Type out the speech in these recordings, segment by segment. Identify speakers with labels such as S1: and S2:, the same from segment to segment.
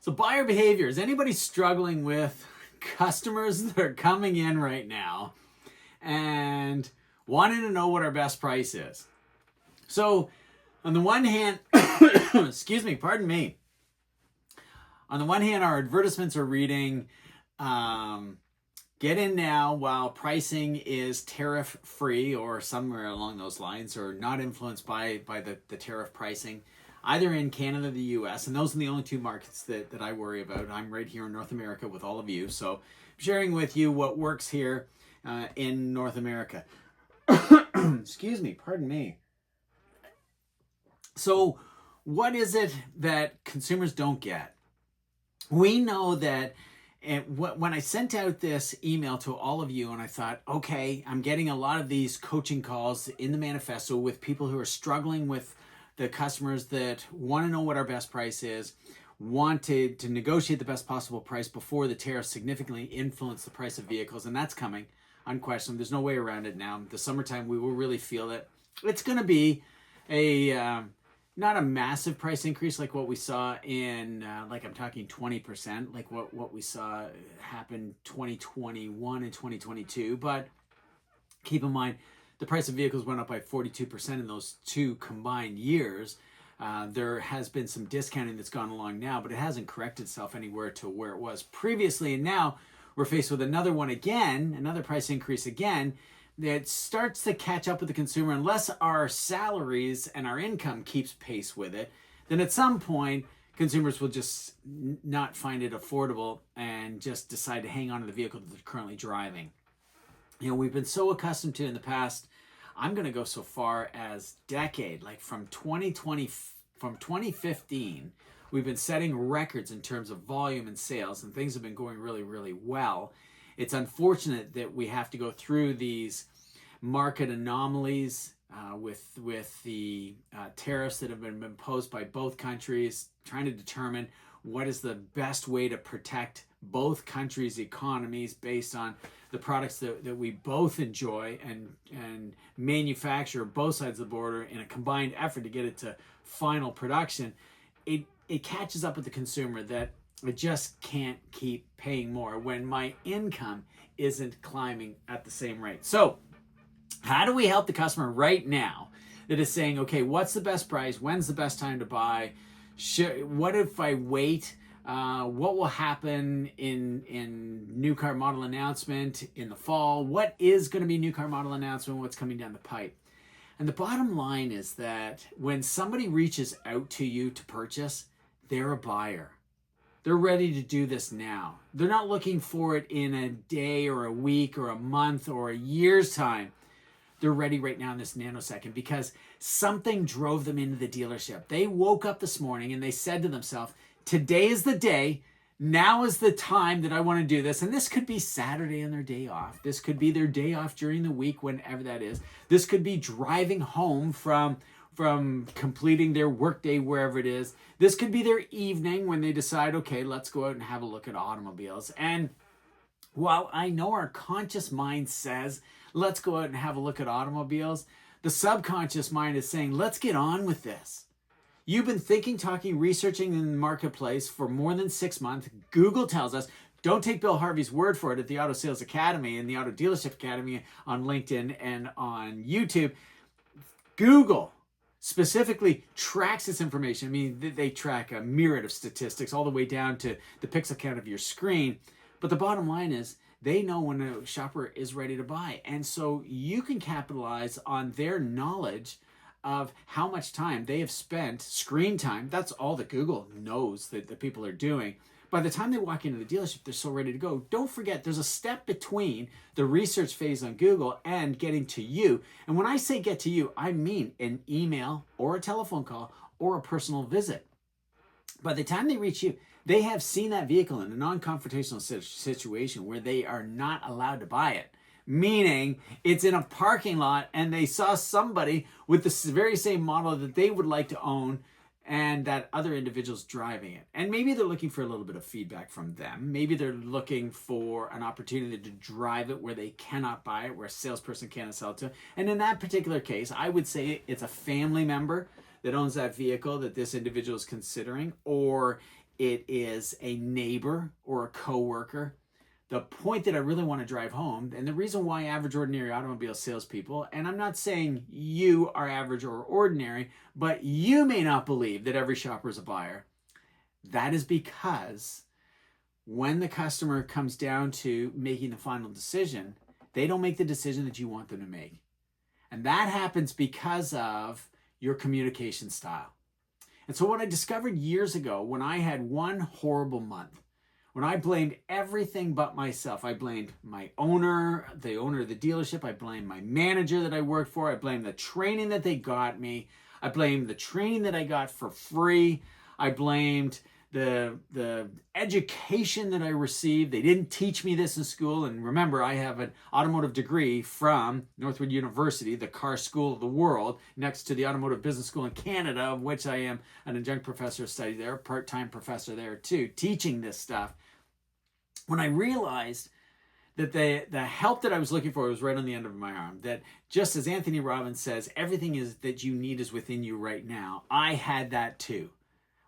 S1: So buyer behavior, is anybody struggling with customers that are coming in right now and wanting to know what our best price is? So on the one hand, excuse me, pardon me. On the one hand, our advertisements are reading, get in now while pricing is tariff free or somewhere along those lines, or not influenced by the tariff pricing, either in Canada or the US. And those are the only two markets that I worry about. I'm right here in North America with all of you. So I'm sharing with you what works here in North America. Excuse me, pardon me. So what is it that consumers don't get? We know that when I sent out this email to all of you and I thought, okay, I'm getting a lot of these coaching calls in the manifesto with people who are struggling with the customers that want to know what our best price is, want to negotiate the best possible price before the tariffs significantly influence the price of vehicles. And that's coming, unquestionably. There's no way around it now. The summertime, we will really feel it. It's going to be not a massive price increase like what we saw in, like I'm talking 20%, like what we saw happen 2021 and 2022. But keep in mind, the price of vehicles went up by 42% in those two combined years. There has been some discounting that's gone along now, but it hasn't corrected itself anywhere to where it was previously. And now we're faced with another one again, another price increase again, that starts to catch up with the consumer. Unless our salaries and our income keeps pace with it, then at some point consumers will just not find it affordable and just decide to hang on to the vehicle that they're currently driving. You know, we've been so accustomed to in the past, I'm going to go so far as decade, like from 2015, we've been setting records in terms of volume and sales, and things have been going really, really well. It's unfortunate that we have to go through these market anomalies with the tariffs that have been imposed by both countries, trying to determine what is the best way to protect both countries' economies based on the products that we both enjoy and manufacture both sides of the border in a combined effort to get it to final production. It catches up with the consumer that I just can't keep paying more when my income isn't climbing at the same rate. So how do we help the customer right now that is saying, okay, what's the best price? When's the best time to buy? What if I wait? What will happen in new car model announcement in the fall? What is going to be new car model announcement? What's coming down the pipe? And the bottom line is that when somebody reaches out to you to purchase, they're a buyer. They're ready to do this now. They're not looking for it in a day or a week or a month or a year's time. They're ready right now in this nanosecond because something drove them into the dealership. They woke up this morning and they said to themselves, today is the day. Now is the time that I want to do this. And this could be Saturday on their day off. This could be their day off during the week, whenever that is. This could be driving home from completing their workday wherever it is. This could be their evening when they decide, okay, let's go out and have a look at automobiles. And while I know our conscious mind says, let's go out and have a look at automobiles, the subconscious mind is saying, let's get on with this. You've been thinking, talking, researching in the marketplace for more than 6 months. Google tells us, don't take Bill Harvey's word for it at the Auto Sales Academy and the Auto Dealership Academy on LinkedIn and on YouTube. Google specifically tracks this information. I mean, they track a myriad of statistics all the way down to the pixel count of your screen. But the bottom line is they know when a shopper is ready to buy. And so you can capitalize on their knowledge of how much time they have spent, screen time. That's all that Google knows that the people are doing. By the time they walk into the dealership, they're so ready to go. Don't forget, there's a step between the research phase on Google and getting to you. And when I say get to you, I mean an email or a telephone call or a personal visit. By the time they reach you, they have seen that vehicle in a non-confrontational situation where they are not allowed to buy it. Meaning it's in a parking lot and they saw somebody with the very same model that they would like to own and that other individual's driving it. And maybe they're looking for a little bit of feedback from them. Maybe they're looking for an opportunity to drive it where they cannot buy it, where a salesperson can't sell it to. And in that particular case, I would say it's a family member that owns that vehicle that this individual is considering, or it is a neighbor or a coworker. The point that I really want to drive home, and the reason why average, ordinary automobile salespeople, and I'm not saying you are average or ordinary, but you may not believe that every shopper is a buyer. That is because when the customer comes down to making the final decision, they don't make the decision that you want them to make. And that happens because of your communication style. And so what I discovered years ago when I had one horrible month, when I blamed everything but myself, I blamed my owner, the owner of the dealership, I blamed my manager that I worked for, I blamed the training that they got me, I blamed the training that I got for free, I blamed the education that I received. They didn't teach me this in school. And remember, I have an automotive degree from Northwood University, the car school of the world, next to the Automotive Business School in Canada, of which I am an adjunct professor of study there, part-time professor there too, teaching this stuff. When I realized that the help that I was looking for was right on the end of my arm, that just as Anthony Robbins says, everything is that you need is within you right now, I had that too.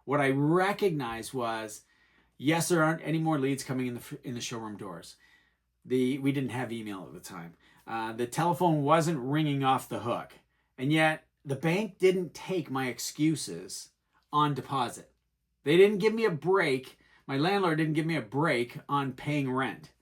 S1: What I recognized was, yes, there aren't any more leads coming in the showroom doors. We didn't have email at the time. The telephone wasn't ringing off the hook. And yet the bank didn't take my excuses on deposit. They didn't give me a break. My landlord didn't give me a break on paying rent.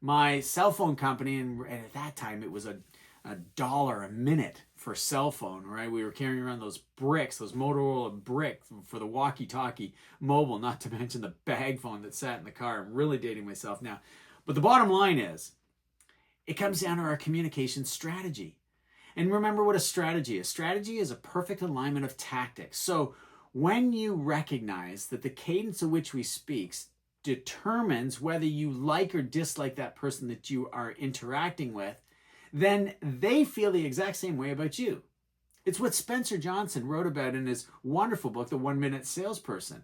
S1: My cell phone company, and at that time it was $1 a minute for cell phone, right? We were carrying around those bricks, those Motorola bricks for the walkie-talkie mobile, not to mention the bag phone that sat in the car. I'm really dating myself now. But the bottom line is, it comes down to our communication strategy. And remember what a strategy is. Strategy is a perfect alignment of tactics. So when you recognize that the cadence at which we speak determines whether you like or dislike that person that you are interacting with, then they feel the exact same way about you. It's what Spencer Johnson wrote about in his wonderful book, The 1 Minute Salesperson,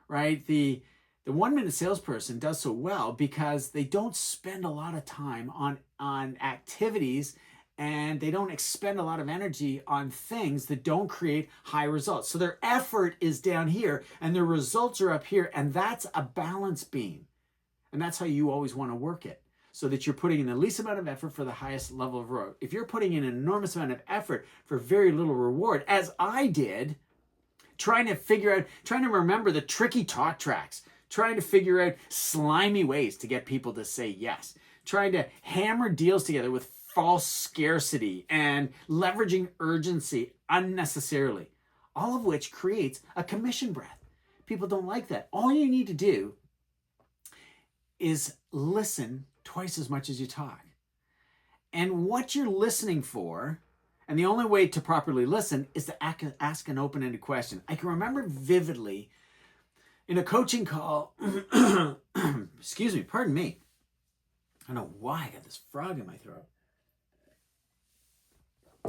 S1: right? The 1 Minute Salesperson does so well because they don't spend a lot of time on activities, and they don't expend a lot of energy on things that don't create high results. So their effort is down here and their results are up here, and that's a balance beam. And that's how you always want to work it, so that you're putting in the least amount of effort for the highest level of reward. If you're putting in an enormous amount of effort for very little reward, as I did, trying to remember the tricky talk tracks, trying to figure out slimy ways to get people to say yes, trying to hammer deals together with false scarcity and leveraging urgency unnecessarily, all of which creates a commission breath. People don't like that. All you need to do is listen twice as much as you talk. And what you're listening for, and the only way to properly listen, is to ask an open-ended question. I can remember vividly in a coaching call, excuse me, pardon me. I don't know why I got this frog in my throat.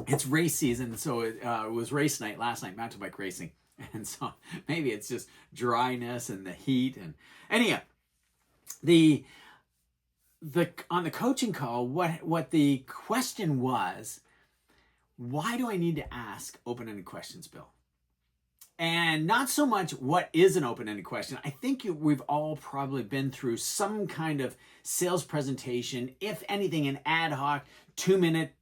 S1: It's race season, so it was race night last night, mountain bike racing. And so maybe it's just dryness and the heat. And anyhow, on the coaching call, what the question was, why do I need to ask open-ended questions, Bill? And not so much what is an open-ended question. I think we've all probably been through some kind of sales presentation, if anything, an ad hoc 2-minute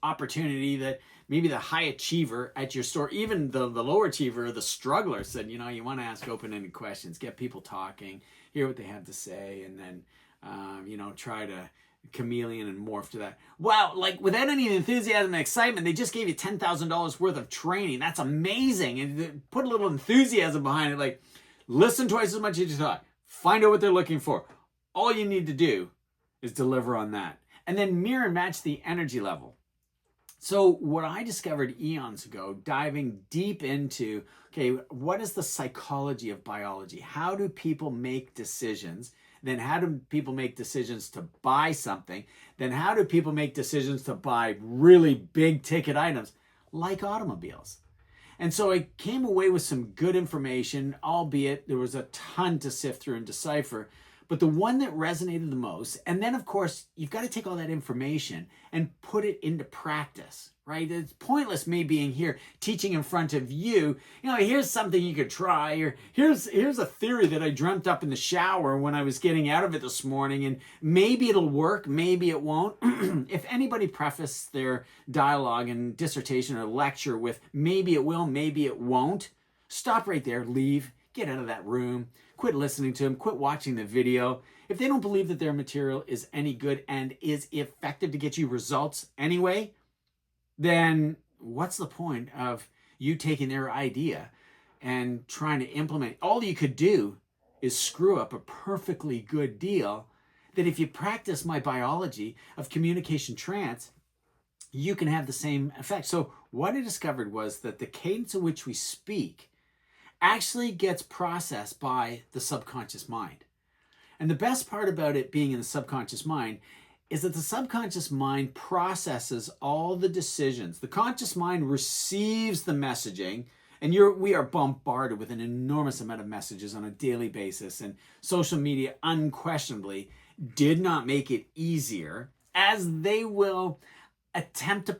S1: opportunity that maybe the high achiever at your store, even the lower achiever, the struggler, said, you want to ask open-ended questions, get people talking, hear what they have to say, and then try to chameleon and morph to that. Wow, like without any enthusiasm and excitement, they just gave you $10,000 worth of training. That's amazing. And put a little enthusiasm behind it. Like, listen twice as much as you talk. Find out what they're looking for. All you need to do is deliver on that. And then mirror and match the energy level. So what I discovered eons ago, diving deep into, okay, what is the psychology of biology? How do people make decisions? Then how do people make decisions to buy something? Then how do people make decisions to buy really big ticket items like automobiles? And so I came away with some good information, albeit there was a ton to sift through and decipher. but the one that resonated the most. And then, of course, you've got to take all that information and put it into practice, right? It's pointless me being here teaching in front of you. You know, here's something you could try, or here's a theory that I dreamt up in the shower when I was getting out of it this morning, and maybe it'll work, maybe it won't. If anybody prefaced their dialogue and dissertation or lecture with maybe it will, maybe it won't, stop right there, leave, get out of that room, quit listening to them, quit watching the video. If they don't believe that their material is any good and is effective to get you results anyway, then what's the point of you taking their idea and trying to implement it? All you could do is screw up a perfectly good deal that if you practice my biology of communication trance, you can have the same effect. So what I discovered was that the cadence in which we speak actually gets processed by the subconscious mind. And the best part about it being in the subconscious mind is that the subconscious mind processes all the decisions. The conscious mind receives the messaging, and we are bombarded with an enormous amount of messages on a daily basis, and social media unquestionably did not make it easier, as they will attempt to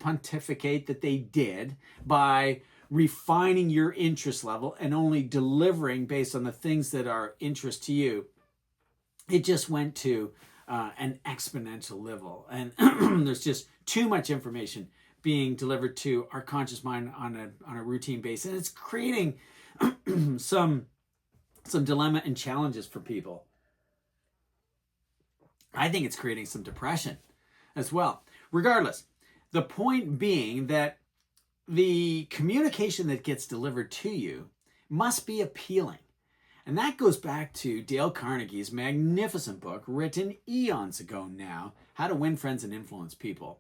S1: pontificate that they did by refining your interest level and only delivering based on the things that are interest to you. It just went to an exponential level, and there's just too much information being delivered to our conscious mind on a routine basis, and it's creating some dilemma and challenges for people. I think it's creating some depression as well. Regardless, the point being that the communication that gets delivered to you must be appealing. And that goes back to Dale Carnegie's magnificent book, written eons ago now, How to Win Friends and Influence People.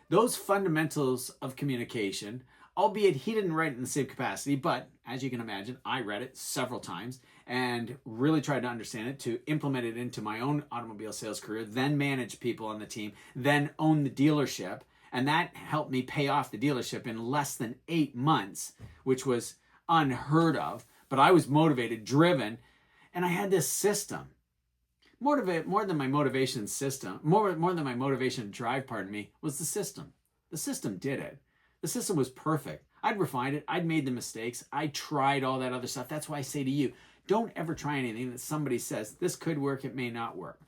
S1: Those fundamentals of communication, albeit he didn't write it in the same capacity, but as you can imagine, I read it several times and really tried to understand it, to implement it into my own automobile sales career, then manage people on the team, then own the dealership. And that helped me pay off the dealership in less than 8 months, which was unheard of. But I was motivated, driven, and I had this system. More than my motivation system, more than my motivation drive, was the system. The system did it. The system was perfect. I'd refined it. I'd made the mistakes. I tried all that other stuff. That's why I say to you, don't ever try anything that somebody says, this could work, it may not work.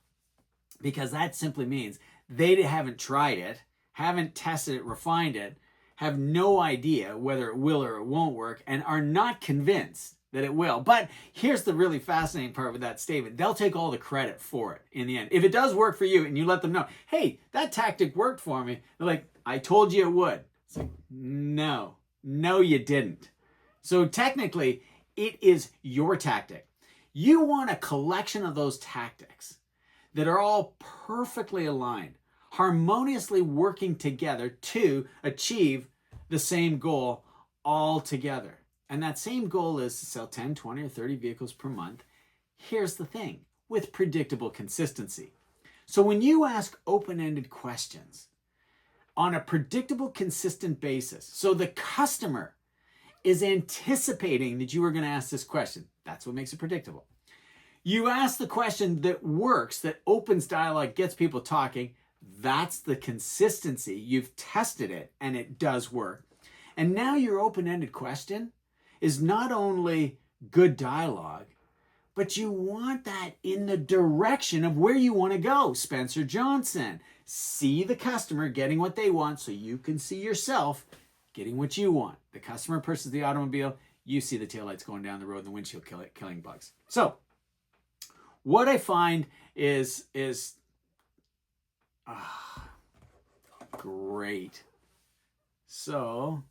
S1: Because that simply means they haven't tried it, haven't tested it, refined it, have no idea whether it will or it won't work, and are not convinced that it will. But here's the really fascinating part with that statement. They'll take all the credit for it in the end. If it does work for you and you let them know, hey, that tactic worked for me, they're like, I told you it would. It's like, no, you didn't. So technically, it is your tactic. You want a collection of those tactics that are all perfectly aligned, harmoniously working together to achieve the same goal all together. And that same goal is to sell 10, 20, or 30 vehicles per month. Here's the thing, with predictable consistency. So when you ask open-ended questions on a predictable, consistent basis, so the customer is anticipating that you are going to ask this question. That's what makes it predictable. You ask the question that works, that opens dialogue, gets people talking. That's the consistency. You've tested it and it does work. And now your open-ended question is not only good dialogue, but you want that in the direction of where you want to go. Spencer Johnson, see the customer getting what they want so you can see yourself getting what you want. The customer purchases the automobile, you see the taillights going down the road and the windshield killing bugs. So what I find is great. So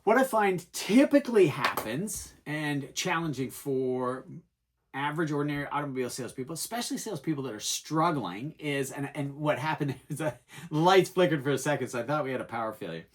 S1: what I find typically happens, and challenging for average, ordinary automobile salespeople, especially salespeople that are struggling, is, and what happened is the lights flickered for a second, so I thought we had a power failure.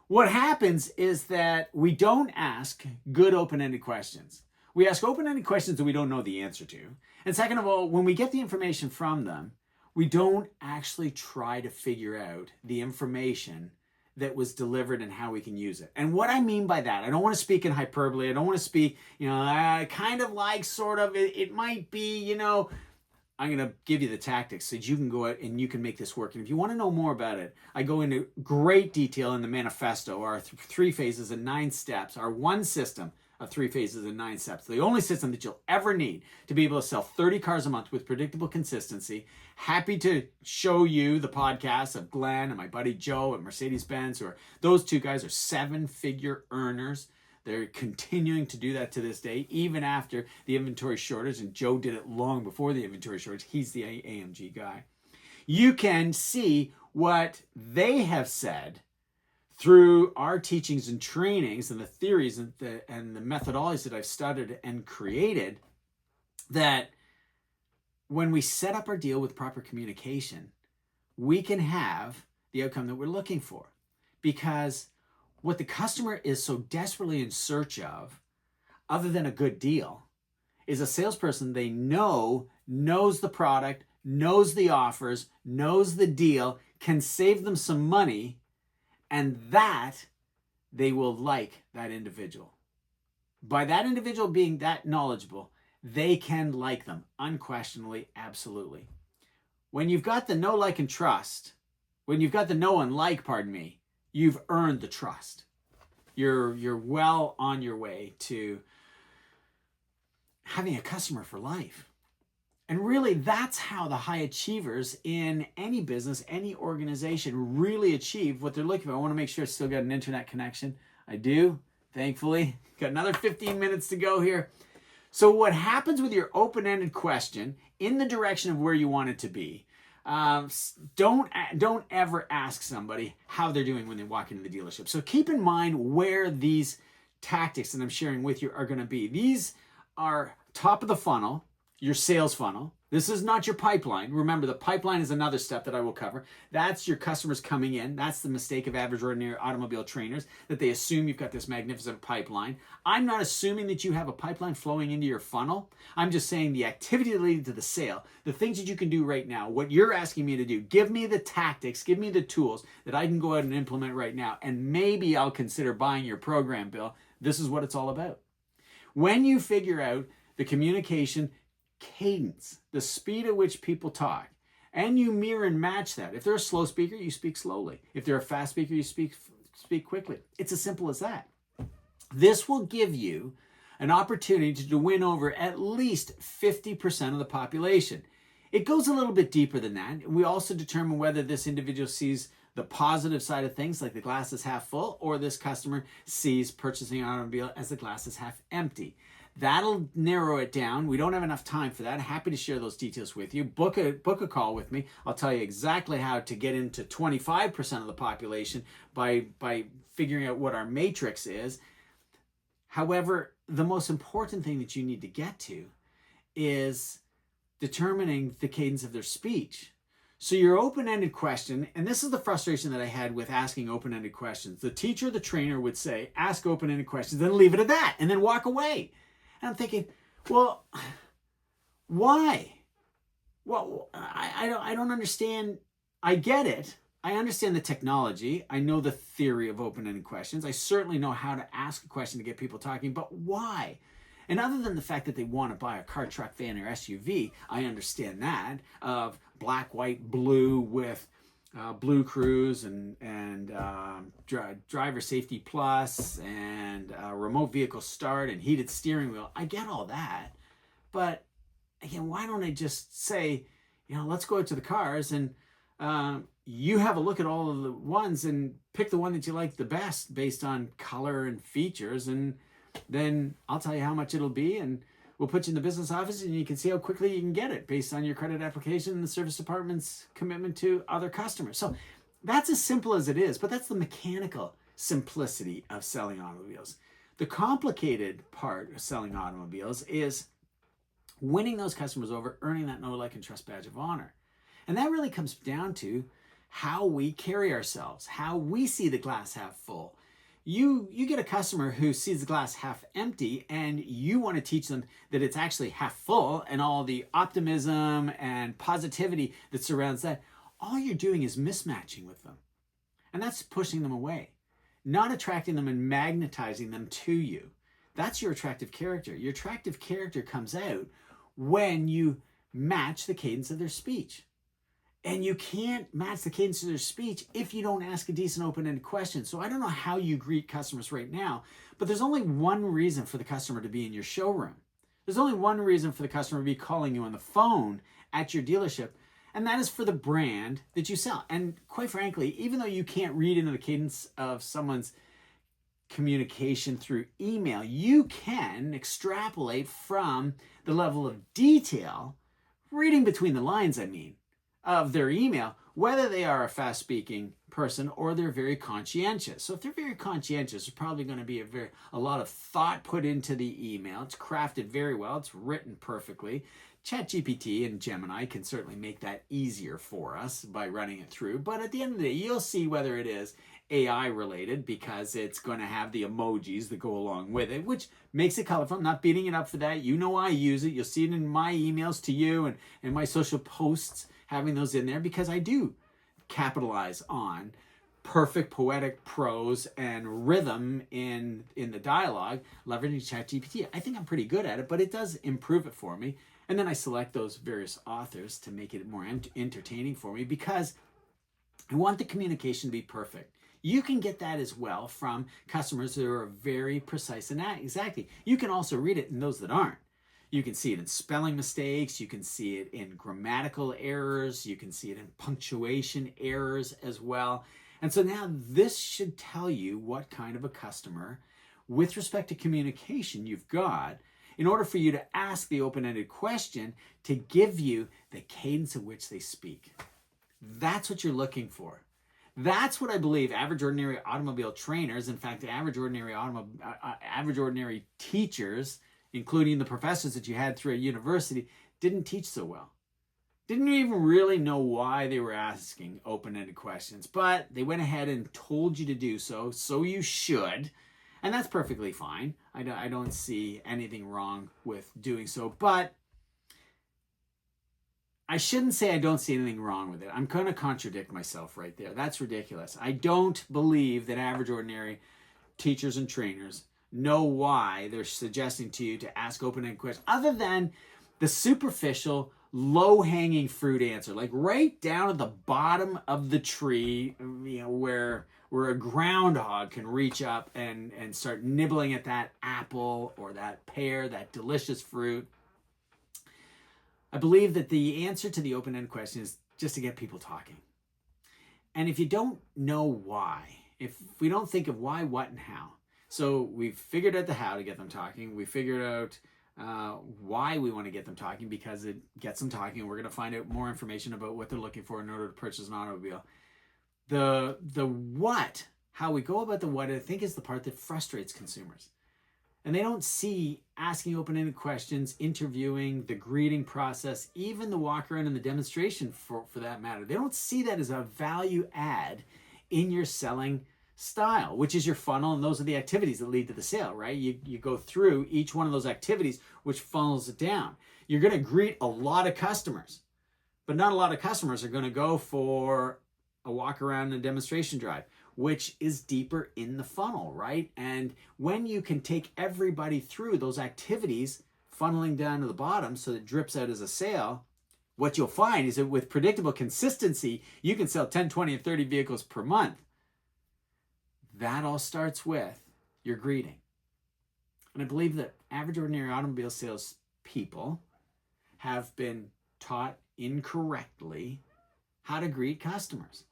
S1: What happens is that we don't ask good open-ended questions. We ask open-ended questions that we don't know the answer to. And second of all, when we get the information from them, we don't actually try to figure out the information that was delivered and how we can use it. And what I mean by that, I don't want to speak in hyperbole. I don't want to speak, kind of like, sort of, it might be, I'm going to give you the tactics so that you can go out and you can make this work. And if you want to know more about it, I go into great detail in the manifesto, our 3 phases and 9 steps, our one system of 3 phases and 9 steps. The only system that you'll ever need to be able to sell 30 cars a month with predictable consistency. Happy to show you the podcasts of Glenn and my buddy Joe at Mercedes-Benz, those 2 guys are 7-figure earners. They're continuing to do that to this day, even after the inventory shortage, and Joe did it long before the inventory shortage. He's the AMG guy. You can see what they have said through our teachings and trainings and the theories and the methodologies that I've studied and created, that when we set up our deal with proper communication, we can have the outcome that we're looking for. Because what the customer is so desperately in search of, other than a good deal, is a salesperson they know, knows the product, knows the offers, knows the deal, can save them some money, and that they will like that individual. By that individual being that knowledgeable, they can like them unquestionably, absolutely. When you've got the know, like, and trust, when you've got the know and like, you've earned the trust. You're well on your way to having a customer for life. And really, that's how the high achievers in any business, any organization really achieve what they're looking for. I want to make sure I still got an internet connection. I do, thankfully. Got another 15 minutes to go here. So what happens with your open-ended question in the direction of where you want it to be, don't ever ask somebody how they're doing when they walk into the dealership. So keep in mind where these tactics that I'm sharing with you are going to be. These are top of the funnel, your sales funnel. This is not your pipeline. Remember, the pipeline is another step that I will cover. That's your customers coming in. That's the mistake of average ordinary automobile trainers, that they assume you've got this magnificent pipeline. I'm not assuming that you have a pipeline flowing into your funnel. I'm just saying the activity related to the sale, the things that you can do right now, what you're asking me to do. Give me the tactics, give me the tools that I can go out and implement right now, and maybe I'll consider buying your program, Bill. This is what it's all about. When you figure out the communication cadence, the speed at which people talk, and you mirror and match that. If they're a slow speaker, you speak slowly. If they're a fast speaker, you speak quickly. It's as simple as that. This will give you an opportunity to win over at least 50% of the population. It goes a little bit deeper than that. We also determine whether this individual sees the positive side of things, like the glass is half full, or this customer sees purchasing an automobile as the glass is half empty. That'll narrow it down. We don't have enough time for that. Happy to share those details with you. Book a call with me. I'll tell you exactly how to get into 25% of the population by figuring out what our matrix is. However, the most important thing that you need to get to is determining the cadence of their speech. So your open-ended question, and this is the frustration that I had with asking open-ended questions. The teacher, the trainer would say, ask open-ended questions, then leave it at that, and then walk away. And I'm thinking, well, why? Well, I don't understand. I get it. I understand the technology. I know the theory of open-ended questions. I certainly know how to ask a question to get people talking, but why? And other than the fact that they want to buy a car, truck, van, or SUV, I understand that, of black, white, blue with Blue Cruise and driver safety plus and remote vehicle start and heated steering wheel. I get all that, but again, why don't I just say, let's go out to the cars and you have a look at all of the ones and pick the one that you like the best based on color and features, and then I'll tell you how much it'll be, and we'll put you in the business office and you can see how quickly you can get it based on your credit application and the service department's commitment to other customers. So that's as simple as it is, but that's the mechanical simplicity of selling automobiles. The complicated part of selling automobiles is winning those customers over, earning that know, like, and trust badge of honor. And that really comes down to how we carry ourselves, how we see the glass half full. You get a customer who sees the glass half empty, and you want to teach them that it's actually half full, and all the optimism and positivity that surrounds that. All you're doing is mismatching with them. And that's pushing them away, not attracting them and magnetizing them to you. That's your attractive character. Your attractive character comes out when you match the cadence of their speech. And you can't match the cadence of their speech if you don't ask a decent open-ended question. So I don't know how you greet customers right now, but there's only one reason for the customer to be in your showroom. There's only one reason for the customer to be calling you on the phone at your dealership, and that is for the brand that you sell. And quite frankly, even though you can't read into the cadence of someone's communication through email, you can extrapolate from the level of detail, reading between the lines, of their email, whether they are a fast-speaking person or they're very conscientious. So if they're very conscientious, there's probably going to be a lot of thought put into the email. It's crafted very well. It's written perfectly. ChatGPT and Gemini can certainly make that easier for us by running it through. But at the end of the day, you'll see whether it is AI related because it's going to have the emojis that go along with it, which makes it colorful. I'm not beating it up for that. You know I use it. You'll see it in my emails to you and my social posts, having those in there because I do capitalize on perfect poetic prose and rhythm in the dialogue, leveraging ChatGPT. I think I'm pretty good at it, but it does improve it for me. And then I select those various authors to make it more entertaining for me because I want the communication to be perfect. You can get that as well from customers who are very precise and exacting. You can also read it in those that aren't. You can see it in spelling mistakes. You can see it in grammatical errors. You can see it in punctuation errors as well. And so now this should tell you what kind of a customer, with respect to communication, you've got in order for you to ask the open-ended question to give you the cadence at which they speak. That's what you're looking for. That's what I believe average ordinary automobile trainers, in fact, average ordinary teachers, including the professors that you had through a university, didn't teach so well. Didn't even really know why they were asking open-ended questions, but they went ahead and told you to do so, so you should, and that's perfectly fine. I don't see anything wrong with doing so, but I shouldn't say I don't see anything wrong with it. I'm going to contradict myself right there. That's ridiculous. I don't believe that average ordinary teachers and trainers know why they're suggesting to you to ask open-ended questions, other than the superficial, low-hanging fruit answer, like right down at the bottom of the tree, where a groundhog can reach up and start nibbling at that apple or that pear, that delicious fruit. I believe that the answer to the open-ended question is just to get people talking. And if you don't know why, if we don't think of why, what, and how, so we've figured out the how to get them talking. We figured out why we want to get them talking because it gets them talking. We're going to find out more information about what they're looking for in order to purchase an automobile. The what, how we go about the what, I think is the part that frustrates consumers. And they don't see asking open-ended questions, interviewing, the greeting process, even the walk around and the demonstration for that matter. They don't see that as a value add in your selling style, which is your funnel, and those are the activities that lead to the sale, right? You go through each one of those activities, which funnels it down. You're going to greet a lot of customers, but not a lot of customers are going to go for a walk around and a demonstration drive, which is deeper in the funnel, right? And when you can take everybody through those activities, funneling down to the bottom so it drips out as a sale, what you'll find is that with predictable consistency, you can sell 10, 20, and 30 vehicles per month. That all starts with your greeting. And I believe that average ordinary automobile sales people have been taught incorrectly how to greet customers.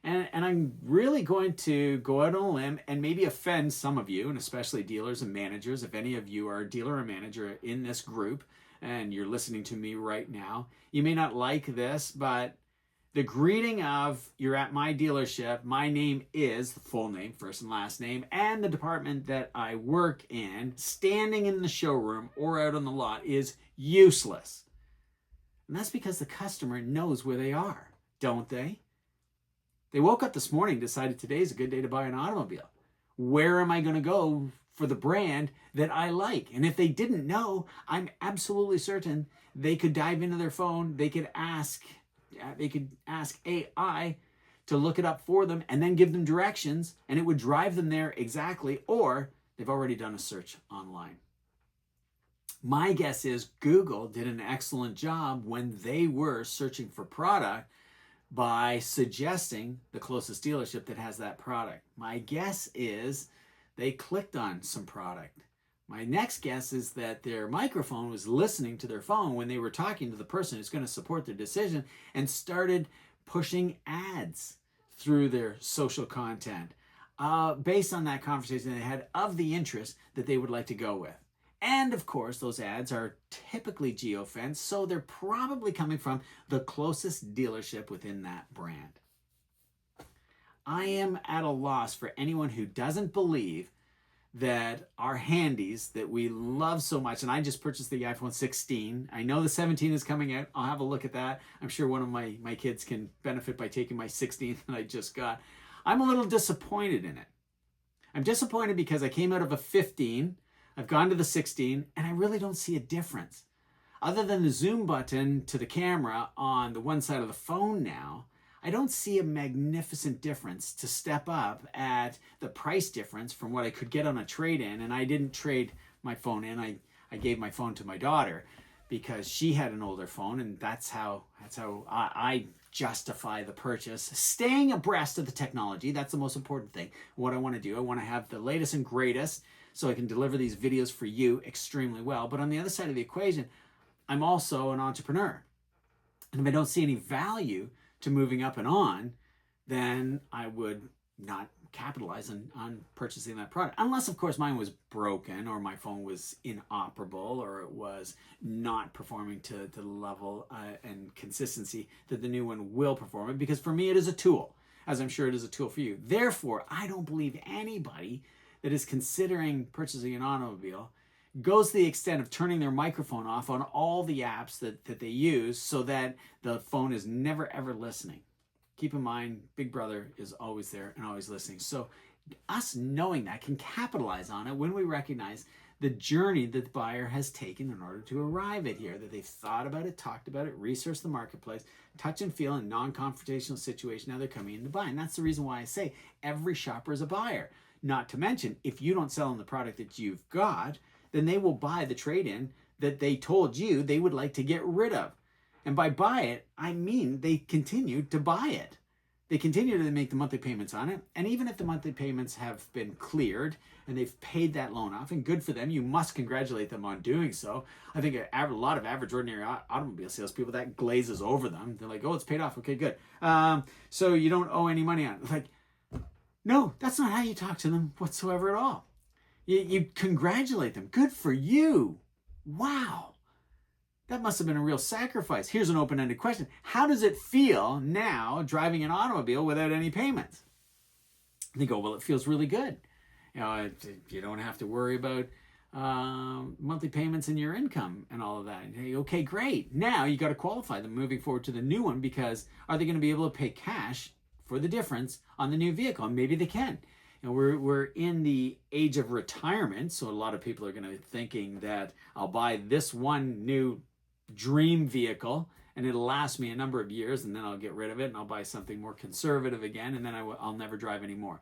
S1: And I'm really going to go out on a limb and maybe offend some of you, and especially dealers and managers. If any of you are a dealer or manager in this group and you're listening to me right now, you may not like this, but the greeting of "you're at my dealership, my name is," the full name, first and last name, and the department that I work in, standing in the showroom or out on the lot, is useless. And that's because the customer knows where they are, don't they? They woke up this morning, decided today's a good day to buy an automobile. Where am I going to go for the brand that I like? And if they didn't know, I'm absolutely certain they could dive into their phone. They could ask AI to look it up for them and then give them directions, and it would drive them there exactly, or they've already done a search online. My guess is Google did an excellent job when they were searching for product by suggesting the closest dealership that has that product. My guess is they clicked on some product. My next guess is that their microphone was listening to their phone when they were talking to the person who's going to support their decision and started pushing ads through their social content based on that conversation they had of the interest that they would like to go with. And of course, those ads are typically geofenced, so they're probably coming from the closest dealership within that brand. I am at a loss for anyone who doesn't believe that our handies that we love so much, and I just purchased the iPhone 16. I know the 17 is coming out. I'll have a look at that. I'm sure one of my kids can benefit by taking my 16 that I just got. I'm a little disappointed in it. I'm disappointed because I came out of a 15, I've gone to the 16, and I really don't see a difference. Other than the zoom button to the camera on the one side of the phone now, I don't see a magnificent difference to step up at the price difference from what I could get on a trade-in. And I didn't trade my phone in. I gave my phone to my daughter because she had an older phone, and that's how I justify the purchase. Staying abreast of the technology, that's the most important thing. What I want to do, I want to have the latest and greatest so I can deliver these videos for you extremely well. But on the other side of the equation, I'm also an entrepreneur. And if I don't see any value to moving up and on, then I would not capitalize on purchasing that product. Unless, of course, mine was broken or my phone was inoperable or it was not performing to the level and consistency that the new one will perform it. Because for me, it is a tool, as I'm sure it is a tool for you. Therefore, I don't believe anybody that is considering purchasing an automobile goes to the extent of turning their microphone off on all the apps that they use so that the phone is never ever listening. Keep in mind, Big Brother is always there and always listening. So us knowing that can capitalize on it when we recognize the journey that the buyer has taken in order to arrive at here, that they've thought about it, talked about it, researched the marketplace, touch and feel in a non-confrontational situation. Now they're coming in to buy. And that's the reason why I say every shopper is a buyer. Not to mention, if you don't sell them the product that you've got, then they will buy the trade-in that they told you they would like to get rid of. And by buy it, I mean they continue to buy it. They continue to make the monthly payments on it. And even if the monthly payments have been cleared and they've paid that loan off, and good for them, you must congratulate them on doing so. I think a lot of average, ordinary automobile salespeople, that glazes over them. They're like, oh, it's paid off. Okay, good. So you don't owe any money on it. Like, no, that's not how you talk to them whatsoever at all. You congratulate them. Good for you. Wow. That must have been a real sacrifice. Here's an open-ended question. How does it feel now driving an automobile without any payments? They go, well, it feels really good. You don't have to worry about monthly payments and your income and all of that. Okay, great. Now you got to qualify them moving forward to the new one, because are they going to be able to pay cash for the difference on the new vehicle? And maybe they can. And we're in the age of retirement, so a lot of people are going to be thinking that I'll buy this one new dream vehicle and it'll last me a number of years, and then I'll get rid of it and I'll buy something more conservative again, and then I'll never drive anymore.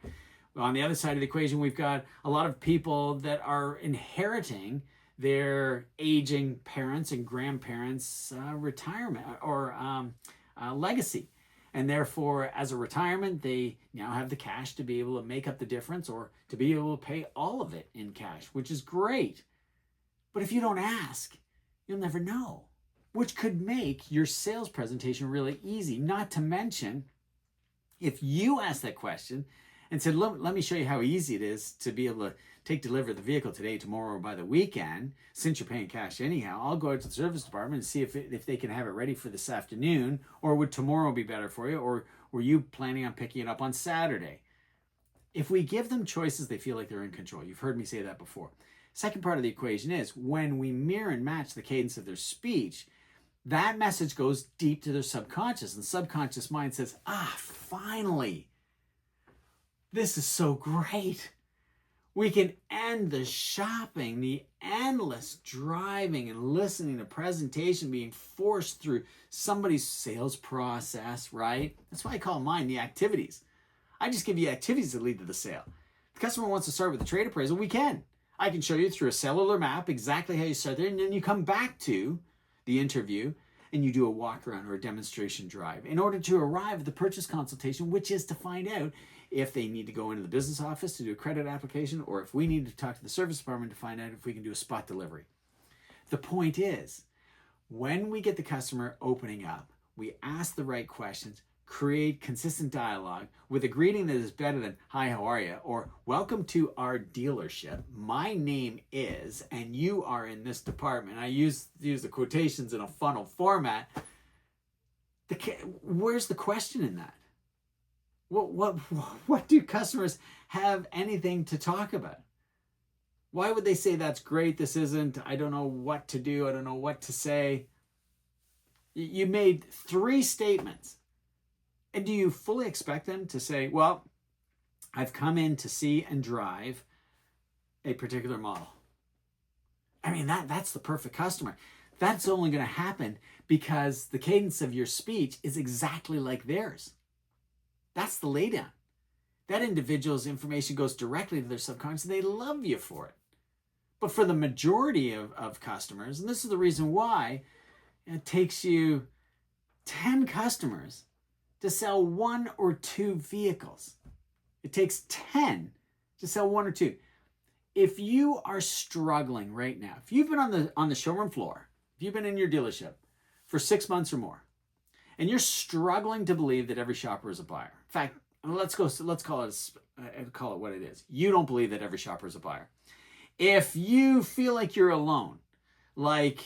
S1: Well, on the other side of the equation, we've got a lot of people that are inheriting their aging parents and grandparents' retirement or legacy. And therefore, as a retirement, they now have the cash to be able to make up the difference or to be able to pay all of it in cash, which is great. But if you don't ask, you'll never know, which could make your sales presentation really easy. Not to mention, if you ask that question and said, let me show you how easy it is to be able to take delivery of the vehicle today, tomorrow, or by the weekend, since you're paying cash anyhow, I'll go out to the service department and see if they can have it ready for this afternoon, or would tomorrow be better for you, or were you planning on picking it up on Saturday? If we give them choices, they feel like they're in control. You've heard me say that before. Second part of the equation is when we mirror and match the cadence of their speech, that message goes deep to their subconscious, and subconscious mind says, finally, this is so great. We can end the shopping, the endless driving and listening to presentation being forced through somebody's sales process, right? That's why I call mine the activities. I just give you activities that lead to the sale. If the customer wants to start with a trade appraisal, we can. I can show you through a cellular map exactly how you start there, and then you come back to the interview and you do a walk around or a demonstration drive in order to arrive at the purchase consultation, which is to find out if they need to go into the business office to do a credit application, or if we need to talk to the service department to find out if we can do a spot delivery. The point is, when we get the customer opening up, we ask the right questions, create consistent dialogue with a greeting that is better than, "Hi, how are you?" or "Welcome to our dealership. My name is," and you are in this department. I use the quotations in a funnel format. Where's the question in that? What do customers have anything to talk about? Why would they say that's great, this isn't, I don't know what to do, I don't know what to say? You made 3 statements. And do you fully expect them to say, well, I've come in to see and drive a particular model? I mean, that's the perfect customer. That's only going to happen because the cadence of your speech is exactly like theirs. That's the laydown. That individual's information goes directly to their subconscious, and they love you for it. But for the majority of customers, and this is the reason why it takes you 10 customers to sell 1 or 2 vehicles. It takes 10 to sell 1 or 2. If you are struggling right now, if you've been on the showroom floor, if you've been in your dealership for 6 months or more, and you're struggling to believe that every shopper is a buyer. In fact, let's call it what it is. You don't believe that every shopper is a buyer. If you feel like you're alone, like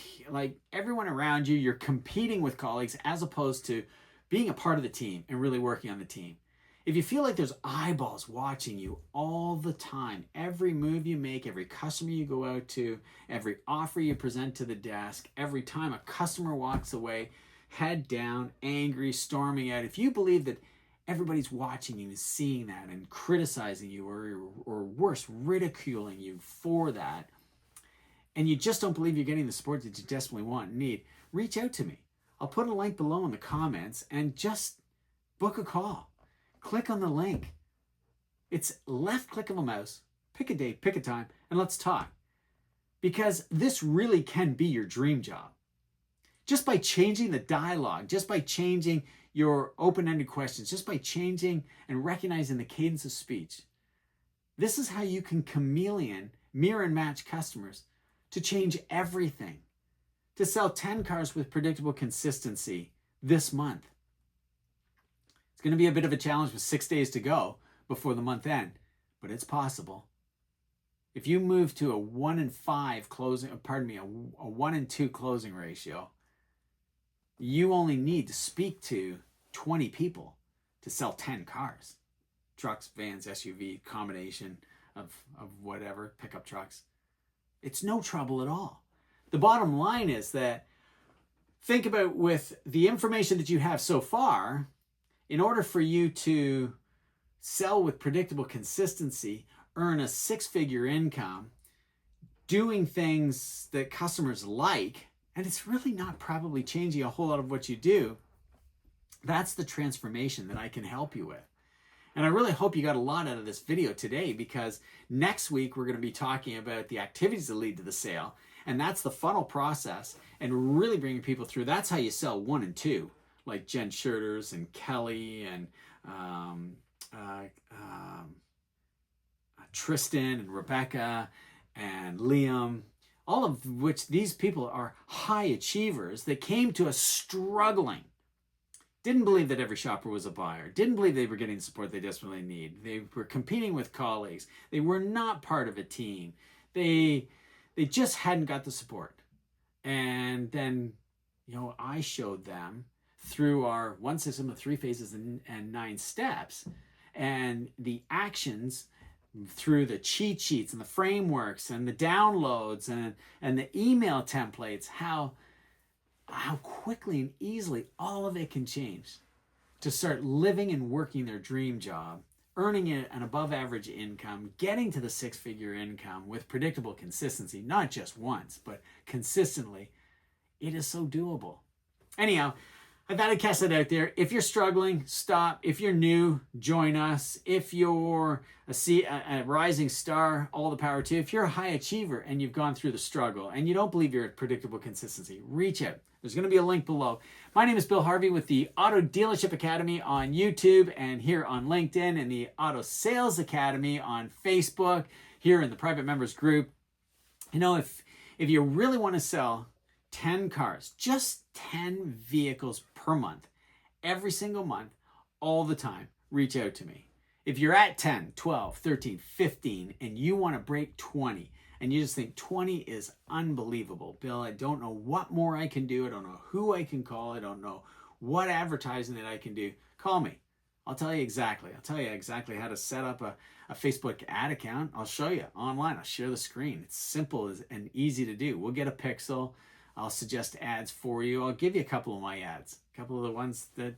S1: everyone around you, you're competing with colleagues as opposed to being a part of the team and really working on the team. If you feel like there's eyeballs watching you all the time, every move you make, every customer you go out to, every offer you present to the desk, every time a customer walks away, head down, angry, storming out, if you believe that everybody's watching you and seeing that and criticizing you or worse, ridiculing you for that, and you just don't believe you're getting the support that you desperately want and need, reach out to me. I'll put a link below in the comments and just book a call. Click on the link. It's left click of a mouse, pick a date, pick a time, and let's talk. Because this really can be your dream job. Just by changing the dialogue, just by changing your open-ended questions, just by changing and recognizing the cadence of speech, this is how you can mirror and match customers to change everything, to sell 10 cars with predictable consistency this month. It's going to be a bit of a challenge with 6 days to go before the month end, but it's possible. If you move to a 1 in 5 closing, a 1 in 2 closing ratio, you only need to speak to 20 people to sell 10 cars. Trucks, vans, SUV, combination of whatever, pickup trucks. It's no trouble at all. The bottom line is that think about with the information that you have so far, in order for you to sell with predictable consistency, earn a 6-figure income, doing things that customers like, and it's really not probably changing a whole lot of what you do, that's the transformation that I can help you with. And I really hope you got a lot out of this video today, because next week we're going to be talking about the activities that lead to the sale, and that's the funnel process, and really bringing people through. That's how you sell 1 and 2, like Jen Schurters and Kelly and Tristan and Rebecca and Liam, all of which these people are high achievers that came to us struggling. Didn't believe that every shopper was a buyer. Didn't believe they were getting the support they desperately need. They were competing with colleagues. They were not part of a team. They just hadn't got the support. And then, I showed them through our 1 system of 3 phases and 9 steps, and the actions through the cheat sheets and the frameworks and the downloads and the email templates, how quickly and easily all of it can change to start living and working their dream job earning an above average income, getting to the six-figure income with predictable consistency, not just once, but consistently, it is so doable. Anyhow, I thought I'd cast it out there. If you're struggling, stop. If you're new, join us. If you're a rising star, all the power to you. If you're a high achiever and you've gone through the struggle and you don't believe you're at predictable consistency, reach out. There's going to be a link below. My name is Bill Harvey with the Auto Dealership Academy on YouTube and here on LinkedIn, and the Auto Sales Academy on Facebook, here in the private members group. You know, if you really want to sell 10 cars, just 10 vehicles per month, every single month, all the time, reach out to me. If you're at 10, 12, 13, 15, and you want to break 20, and you just think 20 is unbelievable, Bill, I don't know what more I can do. I don't know who I can call. I don't know what advertising that I can do. Call me. I'll tell you exactly. I'll tell you exactly how to set up a Facebook ad account. I'll show you online. I'll share the screen. It's simple and easy to do. We'll get a pixel. I'll suggest ads for you. I'll give you a couple of my ads, a couple of the ones that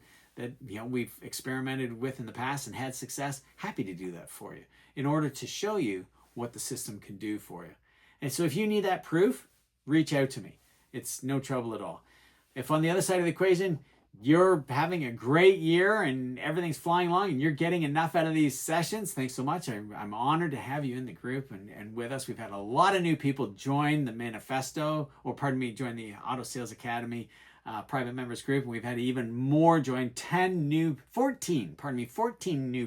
S1: we've experimented with in the past and had success. Happy to do that for you in order to show you what the system can do for you. And so if you need that proof, reach out to me. It's no trouble at all. If on the other side of the equation, you're having a great year and everything's flying along and you're getting enough out of these sessions, thanks so much. I'm honored to have you in the group and with us. We've had a lot of new people join the manifesto, join the Auto Sales Academy private members group. And we've had even more join, 14 new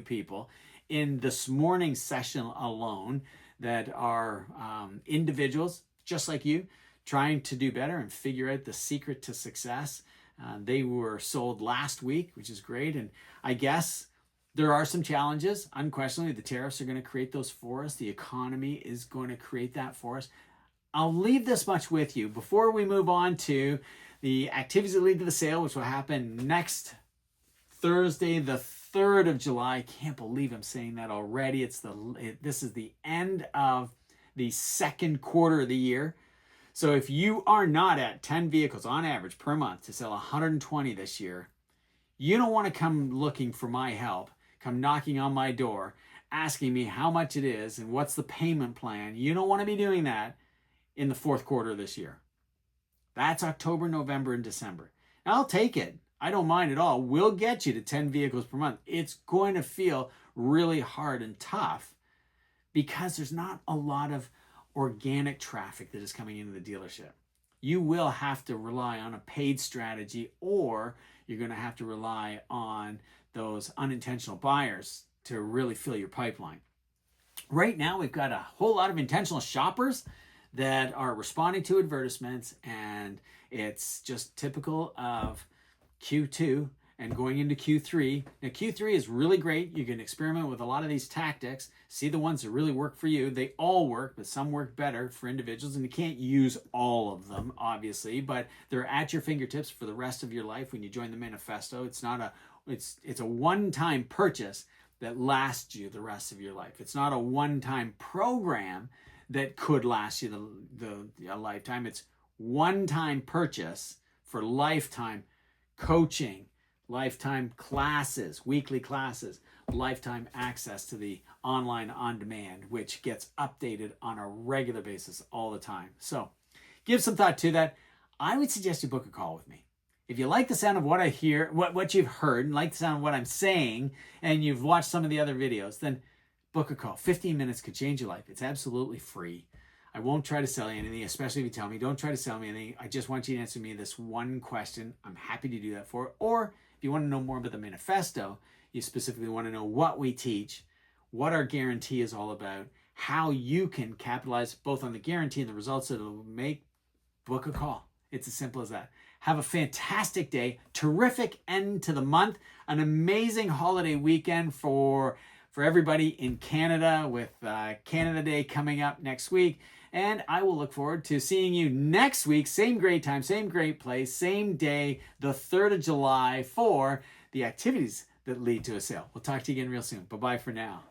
S1: people in this morning's session alone that are individuals just like you, trying to do better and figure out the secret to success. They were sold last week, which is great. And I guess there are some challenges. Unquestionably, the tariffs are going to create those for us. The economy is going to create that for us. I'll leave this much with you before we move on to the activities that lead to the sale, which will happen next Thursday, the 3rd of July. I can't believe I'm saying that already. This is the end of the second quarter of the year. So if you are not at 10 vehicles on average per month to sell 120 this year, you don't want to come looking for my help, come knocking on my door, asking me how much it is and what's the payment plan. You don't want to be doing that in the fourth quarter of this year. That's October, November, and December. And I'll take it. I don't mind at all. We'll get you to 10 vehicles per month. It's going to feel really hard and tough because there's not a lot of organic traffic that is coming into the dealership. You will have to rely on a paid strategy, or you're going to have to rely on those unintentional buyers to really fill your pipeline. Right now, we've got a whole lot of intentional shoppers that are responding to advertisements, and it's just typical of Q2 and going into Q3. Now, Q3 is really great. You can experiment with a lot of these tactics, see the ones that really work for you. They all work, but some work better for individuals, and you can't use all of them, obviously, but they're at your fingertips for the rest of your life when you join the manifesto. It's a one-time purchase that lasts you the rest of your life. It's not a one-time program that could last you a lifetime. It's one-time purchase for lifetime coaching, lifetime classes, weekly classes, lifetime access to the online on-demand, which gets updated on a regular basis all the time. So give some thought to that. I would suggest you book a call with me. If you like the sound of what I hear, what you've heard, and like the sound of what I'm saying, and you've watched some of the other videos, then book a call. 15 minutes could change your life. It's absolutely free. I won't try to sell you anything, especially if you tell me, don't try to sell me anything. I just want you to answer me this one question. I'm happy to do that for it. Or if you want to know more about the manifesto, you specifically want to know what we teach, what our guarantee is all about, how you can capitalize both on the guarantee and the results that it'll make, book a call. It's as simple as that. Have a fantastic day, terrific end to the month, an amazing holiday weekend for everybody in Canada with Canada Day coming up next week. And I will look forward to seeing you next week, same great time, same great place, same day, the 3rd of July for the activities that lead to a sale. We'll talk to you again real soon. Bye-bye for now.